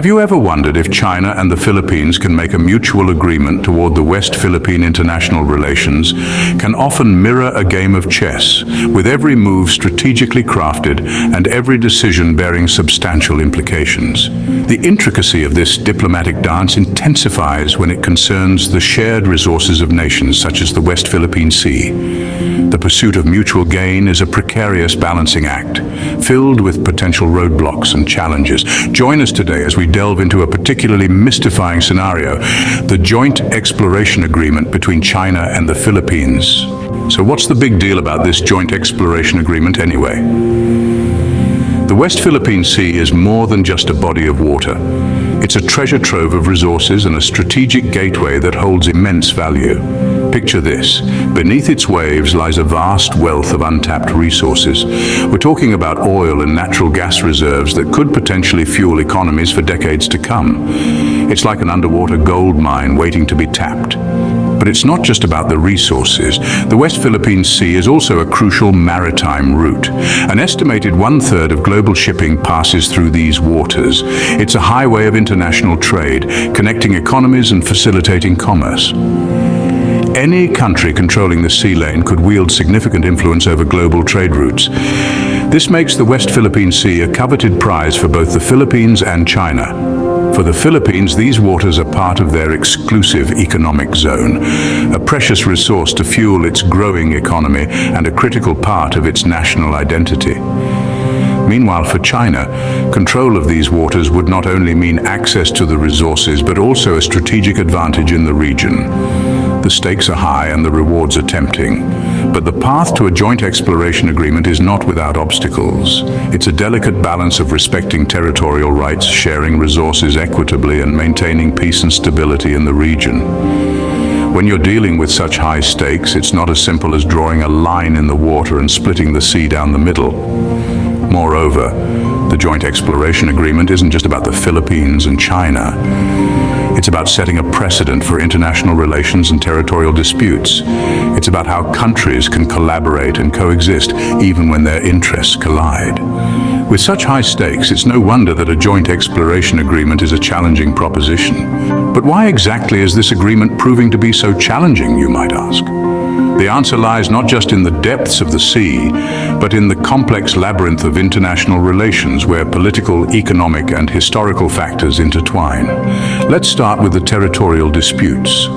Have you ever wondered if China and the Philippines can make a mutual agreement toward the West Philippine international relations can often mirror a game of chess, with every move strategically crafted and every decision bearing substantial implications. The intricacy of this diplomatic dance intensifies when it concerns the shared resources of nations such as the West Philippine Sea. The pursuit of mutual gain is a precarious balancing act, filled with potential roadblocks and challenges. Join us today as we delve into a particularly mystifying scenario, the Joint Exploration Agreement between China and the Philippines. So what's the big deal about this Joint Exploration Agreement anyway? The West Philippine Sea is more than just a body of water. It's a treasure trove of resources and a strategic gateway that holds immense value. Picture this. Beneath its waves lies a vast wealth of untapped resources. We're talking about oil and natural gas reserves that could potentially fuel economies for decades to come. It's like an underwater gold mine waiting to be tapped. But it's not just about the resources. The West Philippine Sea is also a crucial maritime route. An estimated 1/3 of global shipping passes through these waters. It's a highway of international trade, connecting economies and facilitating commerce. Any country controlling the sea lane could wield significant influence over global trade routes. This makes the West Philippine Sea a coveted prize for both the Philippines and China. For the Philippines, these waters are part of their exclusive economic zone, a precious resource to fuel its growing economy and a critical part of its national identity. Meanwhile, for China, control of these waters would not only mean access to the resources, but also a strategic advantage in the region. The stakes are high and the rewards are tempting. But the path to a joint exploration agreement is not without obstacles. It's a delicate balance of respecting territorial rights, sharing resources equitably, and maintaining peace and stability in the region. When you're dealing with such high stakes, it's not as simple as drawing a line in the water and splitting the sea down the middle. Moreover, the Joint Exploration Agreement isn't just about the Philippines and China. It's about setting a precedent for international relations and territorial disputes. It's about how countries can collaborate and coexist even when their interests collide. With such high stakes, it's no wonder that a joint exploration agreement is a challenging proposition. But why exactly is this agreement proving to be so challenging, you might ask? The answer lies not just in the depths of the sea, but in the complex labyrinth of international relations where political, economic, and historical factors intertwine. Let's start with the territorial disputes.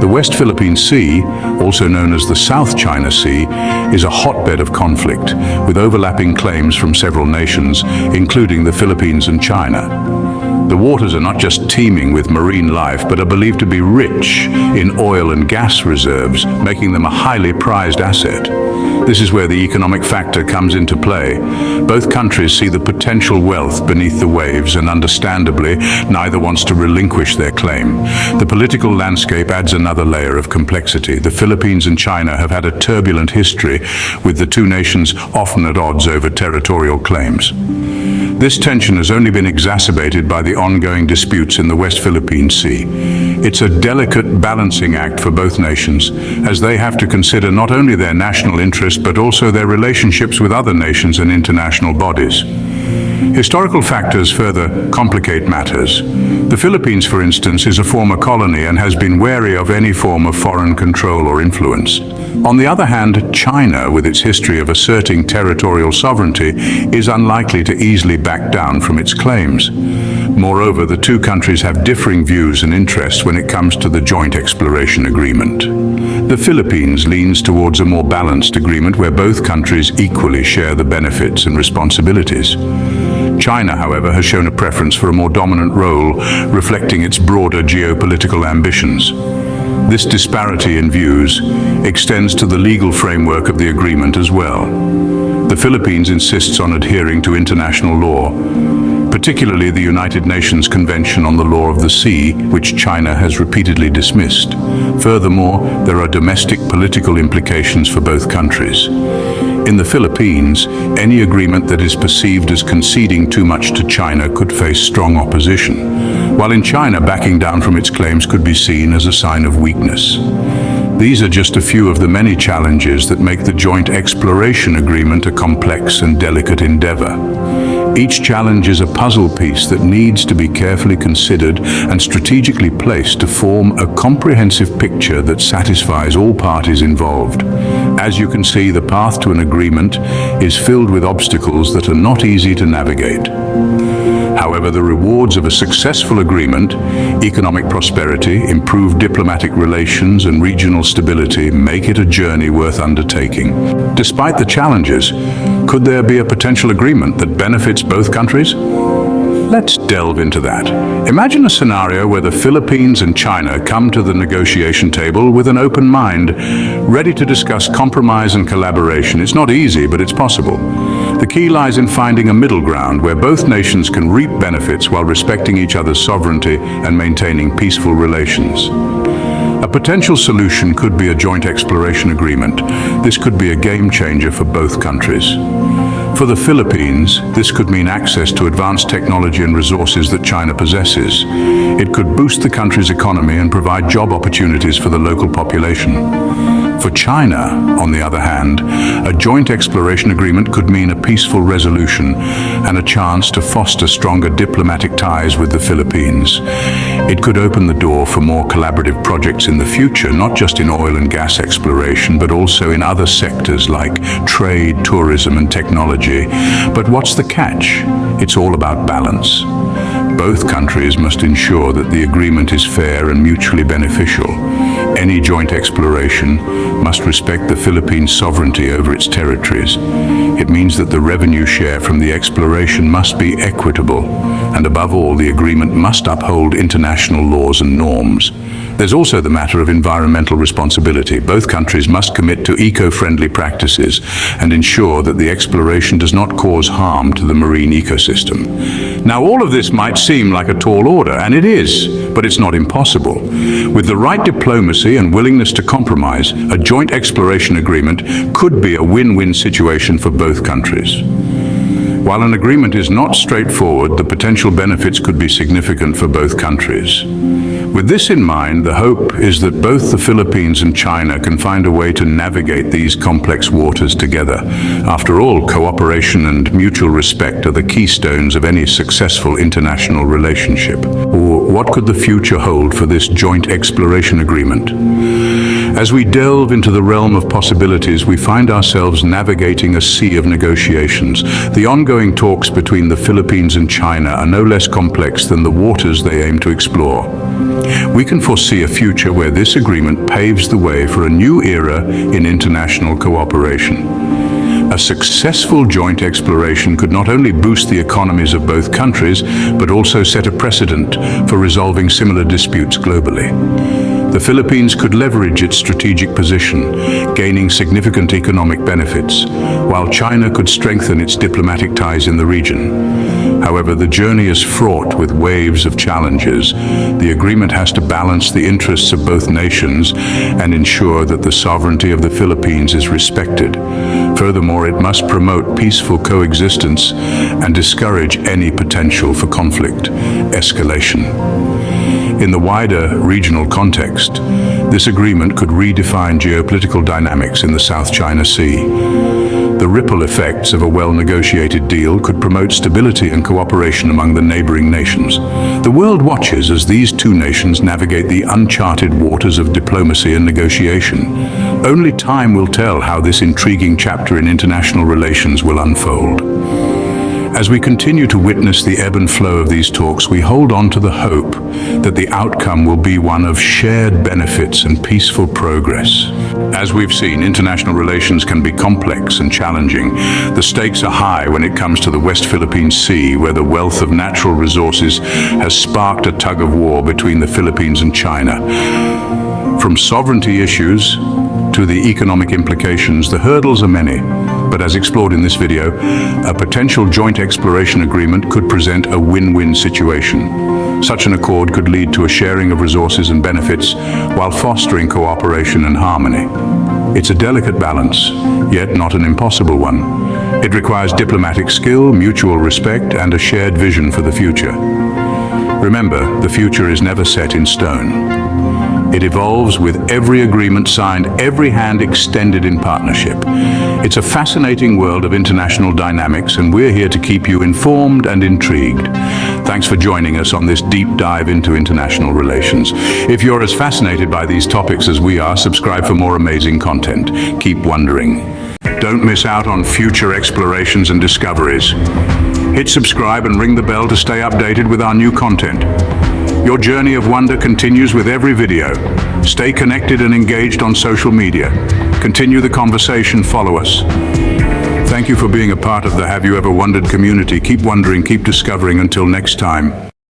The West Philippine Sea, also known as the South China Sea, is a hotbed of conflict, with overlapping claims from several nations, including the Philippines and China. The waters are not just teeming with marine life, but are believed to be rich in oil and gas reserves, making them a highly prized asset. This is where the economic factor comes into play. Both countries see the potential wealth beneath the waves, and understandably, neither wants to relinquish their claim. The political landscape adds another layer of complexity. The Philippines and China have had a turbulent history, with the two nations often at odds over territorial claims. This tension has only been exacerbated by the ongoing disputes in the West Philippine Sea. It's a delicate balancing act for both nations, as they have to consider not only their national interest but also their relationships with other nations and international bodies. Historical factors further complicate matters. The Philippines, for instance, is a former colony and has been wary of any form of foreign control or influence. On the other hand, China, with its history of asserting territorial sovereignty, is unlikely to easily back down from its claims. Moreover, the two countries have differing views and interests when it comes to the Joint Exploration Agreement. The Philippines leans towards a more balanced agreement where both countries equally share the benefits and responsibilities. China, however, has shown a preference for a more dominant role, reflecting its broader geopolitical ambitions. This disparity in views extends to the legal framework of the agreement as well. The Philippines insists on adhering to international law, particularly the United Nations Convention on the Law of the Sea, which China has repeatedly dismissed. Furthermore, there are domestic political implications for both countries. In the Philippines, any agreement that is perceived as conceding too much to China could face strong opposition, while in China, backing down from its claims could be seen as a sign of weakness. These are just a few of the many challenges that make the Joint Exploration Agreement a complex and delicate endeavor. Each challenge is a puzzle piece that needs to be carefully considered and strategically placed to form a comprehensive picture that satisfies all parties involved. As you can see, the path to an agreement is filled with obstacles that are not easy to navigate. However, the rewards of a successful agreement, economic prosperity, improved diplomatic relations, and regional stability make it a journey worth undertaking. Despite the challenges, could there be a potential agreement that benefits both countries? Let's delve into that. Imagine a scenario where the Philippines and China come to the negotiation table with an open mind, ready to discuss compromise and collaboration. It's not easy, but it's possible. The key lies in finding a middle ground where both nations can reap benefits while respecting each other's sovereignty and maintaining peaceful relations. A potential solution could be a joint exploration agreement. This could be a game changer for both countries. For the Philippines, this could mean access to advanced technology and resources that China possesses. It could boost the country's economy and provide job opportunities for the local population. For China, on the other hand, a joint exploration agreement could mean a peaceful resolution and a chance to foster stronger diplomatic ties with the Philippines. It could open the door for more collaborative projects in the future, not just in oil and gas exploration, but also in other sectors like trade, tourism, and technology. But what's the catch? It's all about balance. Both countries must ensure that the agreement is fair and mutually beneficial. Any joint exploration must respect the Philippines' sovereignty over its territories. It means that the revenue share from the exploration must be equitable, and above all, the agreement must uphold international laws and norms. There's also the matter of environmental responsibility. Both countries must commit to eco-friendly practices and ensure that the exploration does not cause harm to the marine ecosystem. Now, all of this might seem like a tall order, and it is, but it's not impossible. With the right diplomacy and willingness to compromise, a joint exploration agreement could be a win-win situation for both countries. While an agreement is not straightforward, the potential benefits could be significant for both countries. With this in mind, the hope is that both the Philippines and China can find a way to navigate these complex waters together. After all, cooperation and mutual respect are the keystones of any successful international relationship. Or what could the future hold for this joint exploration agreement? As we delve into the realm of possibilities, we find ourselves navigating a sea of negotiations. The ongoing talks between the Philippines and China are no less complex than the waters they aim to explore. We can foresee a future where this agreement paves the way for a new era in international cooperation. A successful joint exploration could not only boost the economies of both countries, but also set a precedent for resolving similar disputes globally. The Philippines could leverage its strategic position, gaining significant economic benefits, while China could strengthen its diplomatic ties in the region. However, the journey is fraught with waves of challenges. The agreement has to balance the interests of both nations and ensure that the sovereignty of the Philippines is respected. Furthermore, it must promote peaceful coexistence and discourage any potential for conflict escalation. In the wider regional context, this agreement could redefine geopolitical dynamics in the South China Sea. The ripple effects of a well-negotiated deal could promote stability and cooperation among the neighboring nations. The world watches as these two nations navigate the uncharted waters of diplomacy and negotiation. Only time will tell how this intriguing chapter in international relations will unfold. As we continue to witness the ebb and flow of these talks, we hold on to the hope that the outcome will be one of shared benefits and peaceful progress. As we've seen, international relations can be complex and challenging. The stakes are high when it comes to the West Philippine Sea, where the wealth of natural resources has sparked a tug-of-war between the Philippines and China. From sovereignty issues to the economic implications, the hurdles are many. But as explored in this video, a potential joint exploration agreement could present a win-win situation. Such an accord could lead to a sharing of resources and benefits while fostering cooperation and harmony. It's a delicate balance, yet not an impossible one. It requires diplomatic skill, mutual respect, and a shared vision for the future. Remember, the future is never set in stone. It evolves with every agreement signed, every hand extended in partnership. It's a fascinating world of international dynamics, and we're here to keep you informed and intrigued. Thanks for joining us on this deep dive into international relations. If you're as fascinated by these topics as we are, subscribe for more amazing content. Keep wondering. Don't miss out on future explorations and discoveries. Hit subscribe and ring the bell to stay updated with our new content. Your journey of wonder continues with every video. Stay connected and engaged on social media. Continue the conversation, follow us. Thank you for being a part of the Have You Ever Wondered community. Keep wondering, keep discovering. Until next time.